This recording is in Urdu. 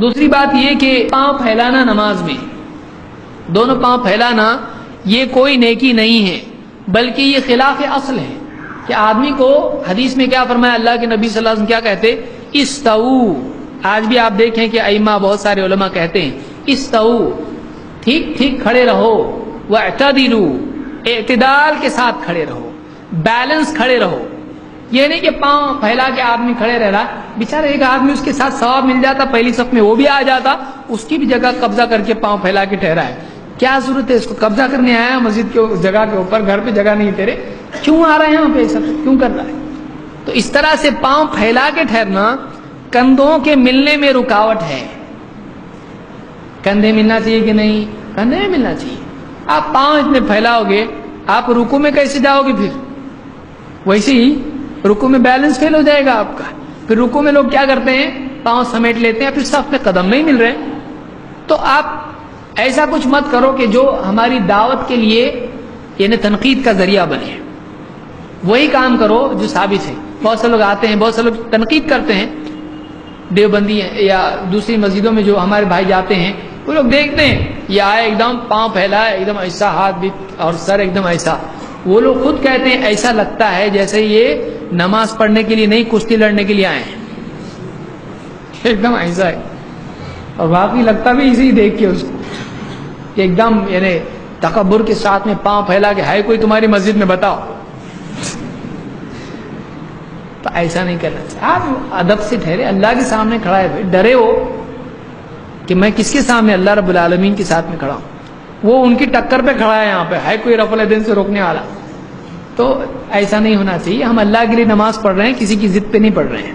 دوسری بات یہ کہ پاؤں پھیلانا نماز میں، دونوں پاؤں پھیلانا یہ کوئی نیکی نہیں ہے، بلکہ یہ خلاف اصل ہے کہ آدمی کو حدیث میں کیا فرمایا اللہ کے نبی صلی اللہ علیہ وسلم کیا کہتے؟ استو. آج بھی آپ دیکھیں کہ ائمہ بہت سارے علماء کہتے ہیں استو، ٹھیک ٹھیک کھڑے رہو، واعتدلوا، اعتدال کے ساتھ کھڑے رہو، بیلنس کھڑے رہو. یہ نہیں کہ پاؤں پھیلا کے آدمی کھڑے رہ رہا، بیچارہ ایک آدمی اس کے ساتھ ثواب مل جاتا پہلی صف میں وہ بھی آ جاتا، اس کی بھی جگہ قبضہ کر کے پاؤں پھیلا کے ٹھہرا ہے. کیا ضرورت ہے؟ اس کو قبضہ کرنے آیا مسجد کے جگہ کے اوپر، گھر پہ جگہ نہیں تیرے، کیوں آ رہے ہیں یہاں پہ؟ سب کیوں کر رہا ہے؟ تو اس طرح سے پاؤں پھیلا کے ٹھہرنا کندھوں کے ملنے میں رکاوٹ ہے. کندھے ملنا چاہیے کہ نہیں؟ کندھے میں ملنا چاہیے. آپ پاؤں اتنے پھیلاؤ گے آپ رکوع میں کیسے جاؤ گے؟ پھر ویسے ہی رکوع میں بیلنس فیل ہو جائے گا آپ کا. پھر رکوع میں لوگ کیا کرتے ہیں؟ پاؤں سمیٹ لیتے ہیں، پھر صف میں قدم نہیں مل رہے. تو آپ ایسا کچھ مت کرو کہ جو ہماری دعوت کے لیے یعنی تنقید کا ذریعہ بنے. وہی کام کرو جو ثابت ہے. بہت سے لوگ آتے ہیں، بہت سے لوگ تنقید کرتے ہیں، دیوبندی یا دوسری مسجدوں میں جو ہمارے بھائی جاتے ہیں وہ لوگ دیکھتے ہیں یہ آئے ایک دم پاؤں پھیلا ہے، ایک دم ایسا ہاتھ بھی اور سر ایک دم ایسا. وہ لوگ خود کہتے ہیں ایسا لگتا ہے جیسے یہ نماز پڑھنے کے لیے نہیں کشتی لڑنے کے لیے آئے ہیں. ایک دم ایسا ہے، اور واقعی لگتا بھی اسی دیکھ کے اس کو ایک دم یعنی تکبر کے ساتھ میں پاؤں پھیلا کے ہے کوئی تمہاری مسجد میں بتاؤ. تو ایسا نہیں کرنا چاہیے. آپ ادب سے ٹھہرے، اللہ کے سامنے کھڑا ہے، ڈرے ہو کہ میں کس کے سامنے؟ اللہ رب العالمین کے ساتھ میں کھڑا ہوں. وہ ان کی ٹکر پہ کھڑا ہے، یہاں پہ ہے کوئی رفع الیدین سے روکنے والا. تو ایسا نہیں ہونا چاہیے. ہم اللہ کے لیے نماز پڑھ رہے ہیں، کسی کی ضد پہ نہیں پڑھ رہے ہیں.